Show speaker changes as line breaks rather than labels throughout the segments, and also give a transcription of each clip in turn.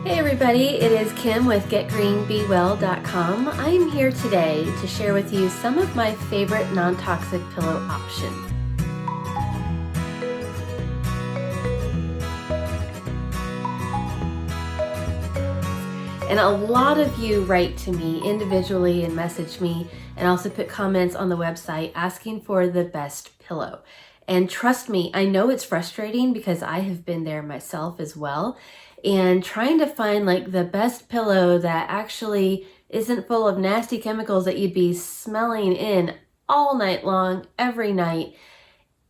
Hey everybody, it is Kim with GetGreenBeWell.com. I am here today to share with you some of my favorite non-toxic pillow options. And a lot of you write to me individually and message me and also put comments on the website asking for the best pillow. And trust me, I know it's frustrating because I have been there myself as well. And trying to find like the best pillow that actually isn't full of nasty chemicals that you'd be smelling in all night long, every night.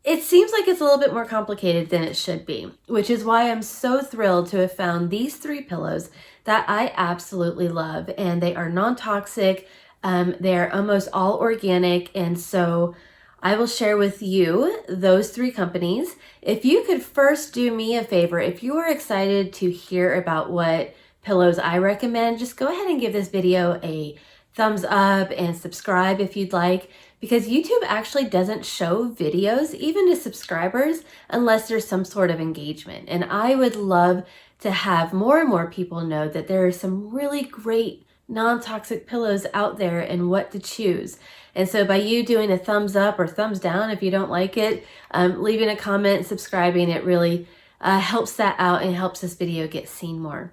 It seems like it's a little bit more complicated than it should be, which is why I'm so thrilled to have found these 3 pillows that I absolutely love. And they are non-toxic, they're almost all organic, and so I will share with you those 3 companies. If you could first do me a favor, if you are excited to hear about what pillows I recommend, just go ahead and give this video a thumbs up and subscribe if you'd like, because YouTube actually doesn't show videos even to subscribers unless there's some sort of engagement. And I would love to have more and more people know that there are some really great non-toxic pillows out there and what to choose. And so by you doing a thumbs up or thumbs down if you don't like it, leaving a comment, subscribing, it really helps that out and helps this video get seen more.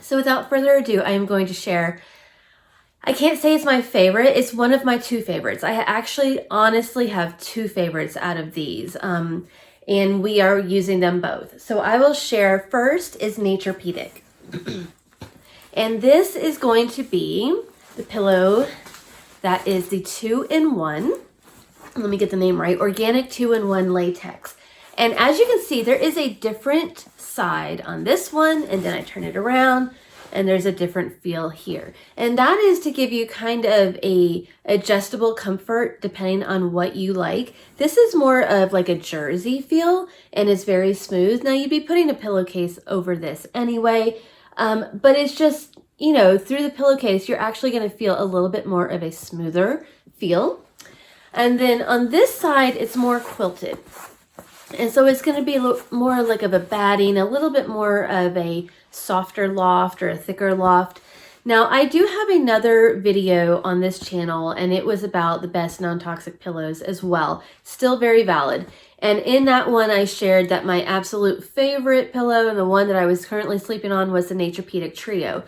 So without further ado, I am going to share, I can't say it's my favorite, it's one of my 2 favorites. I actually honestly have 2 favorites out of these, and we are using them both. So I will share, first is Nature Pedic. And this is going to be the pillow that is the 2-in-1, let me get the name right, organic 2-in-1 latex. And as you can see, there is a different side on this one, and then I turn it around, and there's a different feel here. And that is to give you kind of a adjustable comfort depending on what you like. This is more of like a jersey feel, and it's very smooth. Now you'd be putting a pillowcase over this anyway, but it's just, you know, through the pillowcase, you're actually going to feel a little bit more of a smoother feel. And then on this side, it's more quilted. And so it's going to be a little more like of a batting, a little bit more of a softer loft or a thicker loft. Now, I do have another video on this channel, and it was about the best non-toxic pillows as well. Still very valid. And in that one, I shared that my absolute favorite pillow and the one that I was currently sleeping on was the Nature Pedic Trio.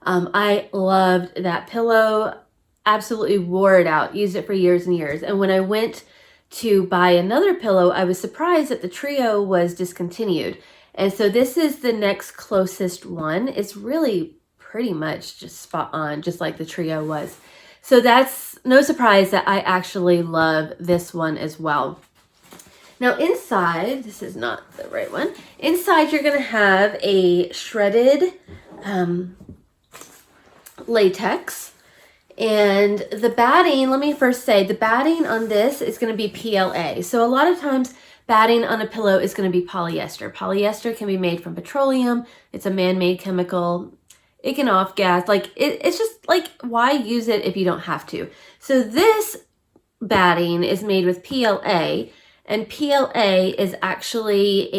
I loved that pillow, absolutely wore it out, used it for years and years. And when I went to buy another pillow, I was surprised that the Trio was discontinued. And so this is the next closest one. It's really pretty much just spot on, just like the Trio was. So that's no surprise that I actually love this one as well. Now inside, this is not the right one. Inside you're gonna have a shredded latex. And the batting, let me first say, the batting on this is gonna be PLA. So a lot of times batting on a pillow is gonna be polyester. Polyester can be made from petroleum. It's a man-made chemical. It can off-gas. Like it's just like, why use it if you don't have to? So this batting is made with PLA, and PLA is actually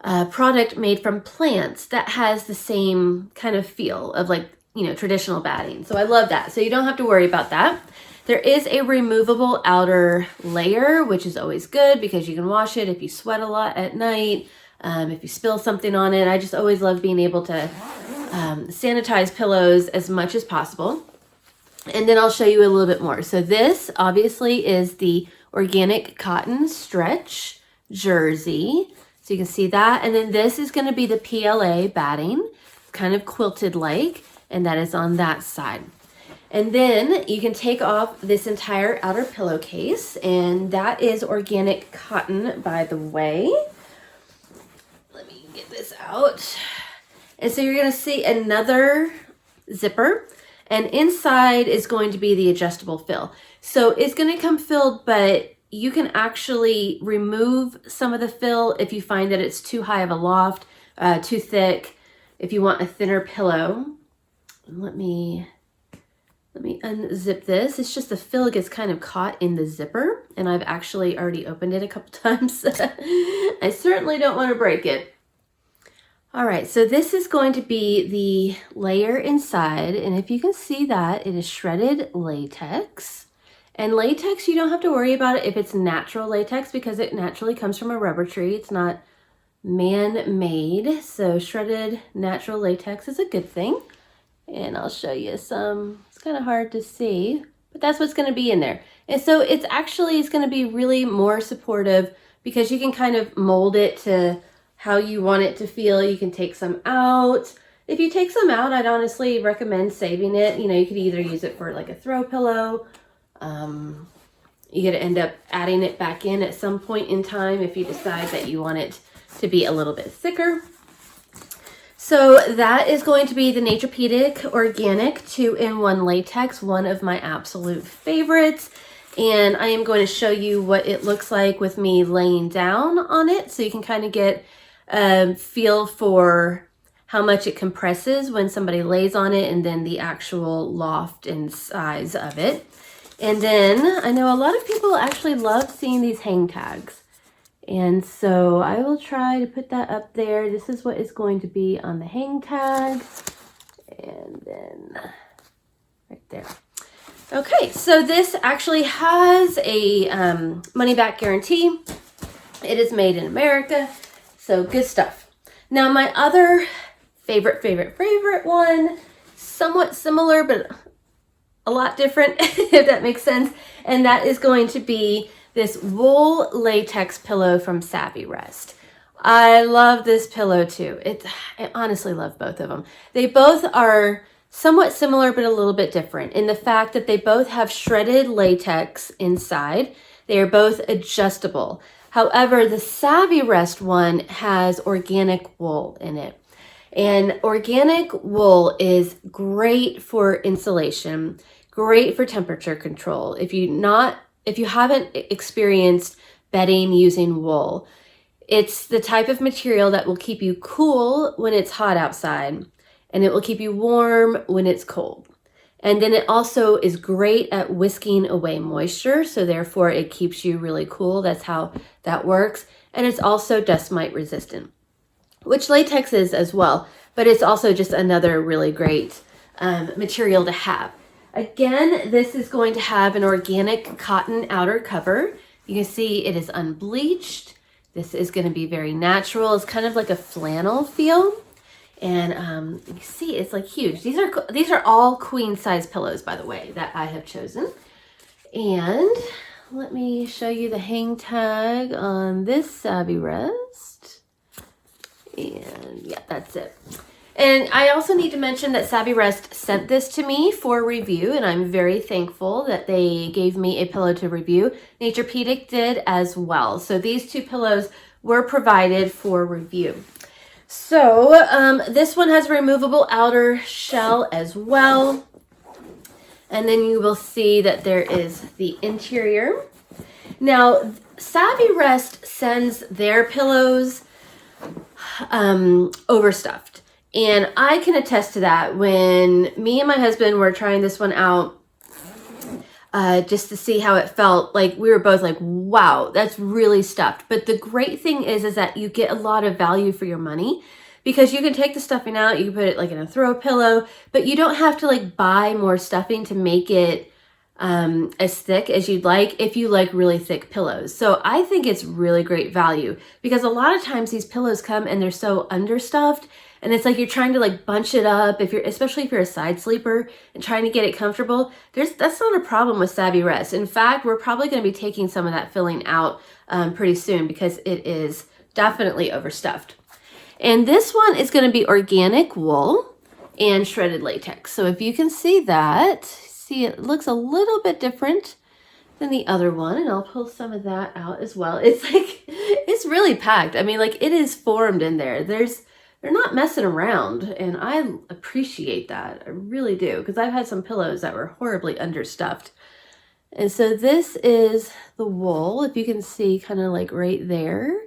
a product made from plants that has the same kind of feel of like, you know, traditional batting. So I love that. So you don't have to worry about that. There is a removable outer layer, which is always good because you can wash it if you sweat a lot at night, if you spill something on it. I just always love being able to sanitize pillows as much as possible. And then I'll show you a little bit more. So this obviously is the organic cotton stretch jersey. So you can see that. And then this is going to be the PLA batting, kind of quilted like, and that is on that side. And then you can take off this entire outer pillowcase, and that is organic cotton, by the way. Let me get this out. And so you're going to see another zipper, and inside is going to be the adjustable fill. So it's going to come filled, but you can actually remove some of the fill if you find that it's too high of a loft, too thick, if you want a thinner pillow. Let me unzip this. It's just the fill gets kind of caught in the zipper, and I've actually already opened it a couple times. I certainly don't want to break it. All right, so this is going to be the layer inside, and if you can see that, it is shredded latex. And latex, you don't have to worry about it if it's natural latex because it naturally comes from a rubber tree. It's not man-made, so shredded natural latex is a good thing. And I'll show you some, it's kind of hard to see, but that's what's going to be in there. And so it's going to be really more supportive because you can kind of mold it to how you want it to feel. You can take some out. If you take some out, I'd honestly recommend saving it. You know, you could either use it for like a throw pillow. You could end up adding it back in at some point in time if you decide that you want it to be a little bit thicker. So that is going to be the Nature Pedic Organic 2-in-1 Latex, one of my absolute favorites. And I am going to show you what it looks like with me laying down on it so you can kind of get a feel for how much it compresses when somebody lays on it and then the actual loft and size of it. And then I know a lot of people actually love seeing these hang tags. And so I will try to put that up there. This is what is going to be on the hang tag. And then right there. Okay, so this actually has a money-back guarantee. It is made in America, so good stuff. Now my other favorite one, somewhat similar, but a lot different, if that makes sense. And that is going to be this wool latex pillow from Sappy Rest. I love this pillow too. I honestly love both of them. They both are somewhat similar, but a little bit different in the fact that they both have shredded latex inside. They are both adjustable. However, the Sappy Rest one has organic wool in it. And organic wool is great for insulation, great for temperature control. If you haven't experienced bedding using wool, it's the type of material that will keep you cool when it's hot outside, and it will keep you warm when it's cold. And then it also is great at whisking away moisture, so therefore it keeps you really cool. That's how that works. And it's also dust mite resistant, which latex is as well, but it's also just another really great material to have. Again, this is going to have an organic cotton outer cover. You can see it is unbleached. This is going to be very natural. It's kind of like a flannel feel. And you see it's like huge. These are all queen size pillows, by the way, that I have chosen. And let me show you the hang tag on this Sappy Rest. And yeah, that's it. And I also need to mention that Sappy Rest sent this to me for review, and I'm very thankful that they gave me a pillow to review. Nature Pedic did as well. So these two pillows were provided for review. So this one has a removable outer shell as well. And then you will see that there is the interior. Now, Sappy Rest sends their pillows overstuffed. And I can attest to that. When me and my husband were trying this one out, just to see how it felt, like we were both like, wow, that's really stuffed. But the great thing is that you get a lot of value for your money, because you can take the stuffing out, you can put it like in a throw pillow, but you don't have to like buy more stuffing to make it as thick as you'd like if you like really thick pillows. So I think it's really great value, because a lot of times these pillows come and they're so understuffed, and it's like you're trying to like bunch it up, especially if you're a side sleeper and trying to get it comfortable. That's not a problem with Sappy Rest. In fact, we're probably going to be taking some of that filling out pretty soon, because it is definitely overstuffed. And this one is going to be organic wool and shredded latex. So if you can see that, see it looks a little bit different than the other one, and I'll pull some of that out as well. It's like, it's really packed. I mean, like, it is formed in there. They're not messing around, and I appreciate that. I really do, because I've had some pillows that were horribly understuffed. And so this is the wool. If you can see kind of like right there,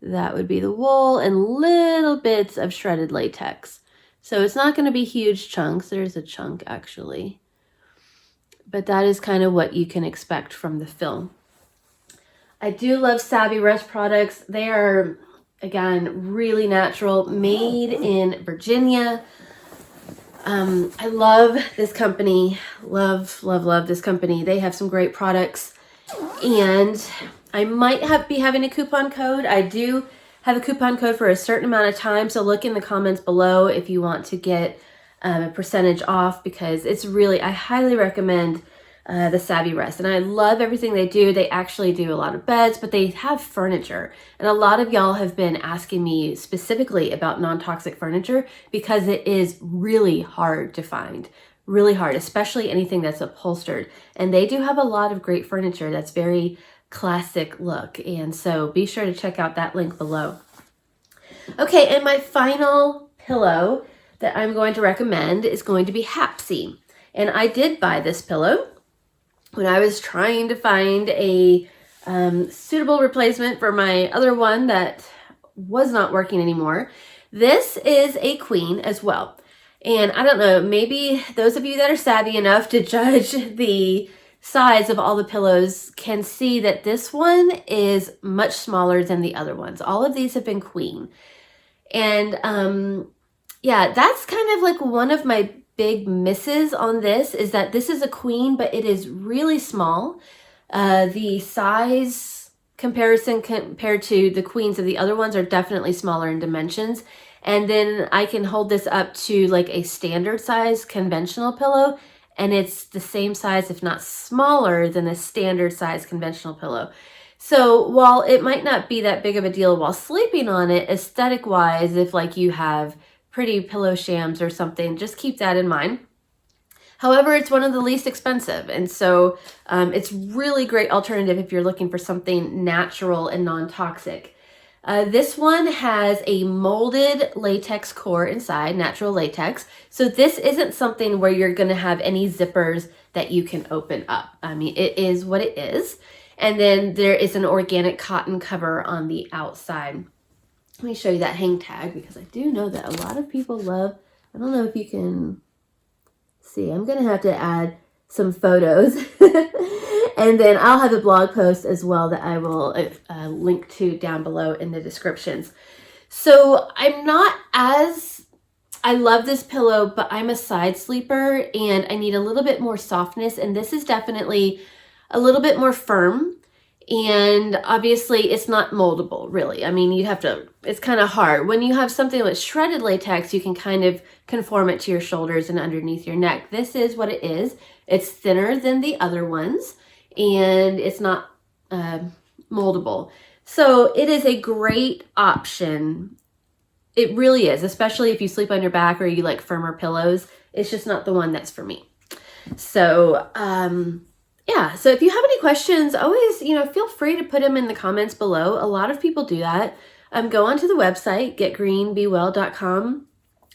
that would be the wool and little bits of shredded latex. So it's not going to be huge chunks. There's a chunk actually. But that is kind of what you can expect from the film. I do love Sappy Rest products. They are Again, really natural, made in Virginia. I love this company. Love, love, love this company. They have some great products. And I might be having a coupon code. I do have a coupon code for a certain amount of time. So look in the comments below if you want to get a percentage off, because it's really, I highly recommend the Sappy Rest. And I love everything they do. They actually do a lot of beds, but they have furniture. And a lot of y'all have been asking me specifically about non-toxic furniture because it is really hard to find. Really hard, especially anything that's upholstered. And they do have a lot of great furniture that's very classic look. And so be sure to check out that link below. Okay, and my final pillow that I'm going to recommend is going to be Hapsy. And I did buy this pillow when I was trying to find a suitable replacement for my other one that was not working anymore. This is a queen as well. And I don't know, maybe those of you that are savvy enough to judge the size of all the pillows can see that this one is much smaller than the other ones. All of these have been queen. And yeah, that's kind of like one of my big misses on this, is that this is a queen, but it is really small. The size comparison compared to the queens of the other ones are definitely smaller in dimensions. And then I can hold this up to like a standard size conventional pillow, and it's the same size, if not smaller than the standard size conventional pillow. So while it might not be that big of a deal while sleeping on it, aesthetic wise, if like you have pretty pillow shams or something, just keep that in mind. However, it's one of the least expensive. And so it's really great alternative if you're looking for something natural and non-toxic. This one has a molded latex core inside, natural latex. So this isn't something where you're going to have any zippers that you can open up. I mean, it is what it is. And then there is an organic cotton cover on the outside. Let me show you that hang tag, because I do know that a lot of people love, I don't know if you can see, I'm going to have to add some photos. And then I'll have a blog post as well that I will link to down below in the descriptions. So I love this pillow, but I'm a side sleeper and I need a little bit more softness. And this is definitely a little bit more firm. And obviously it's not moldable, really. I mean, it's kind of hard. When you have something with shredded latex, you can kind of conform it to your shoulders and underneath your neck. This is what it is. It's thinner than the other ones, and it's not moldable. So it is a great option. It really is, especially if you sleep on your back or you like firmer pillows. It's just not the one that's for me. So, yeah, so if you have any questions, always, feel free to put them in the comments below. A lot of people do that. Go onto the website, getgreenbewell.com.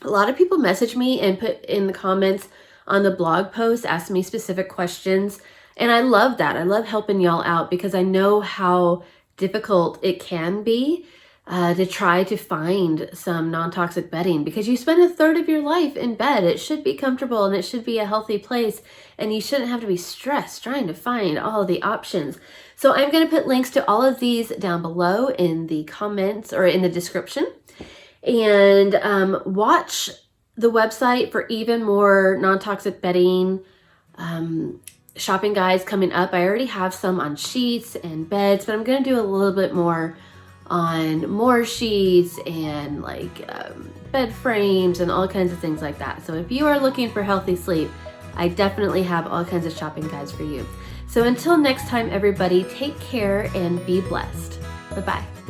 A lot of people message me and put in the comments on the blog post, ask me specific questions. And I love that. I love helping y'all out because I know how difficult it can be to try to find some non-toxic bedding, because you spend a third of your life in bed. It should be comfortable and it should be a healthy place, and you shouldn't have to be stressed trying to find all the options. So I'm going to put links to all of these down below in the comments or in the description, and watch the website for even more non-toxic bedding shopping guides coming up. I already have some on sheets and beds, but I'm going to do a little bit more on more sheets and like bed frames and all kinds of things like that. So if you are looking for healthy sleep, I definitely have all kinds of shopping guides for you. So until next time, everybody, take care and be blessed. Bye-bye.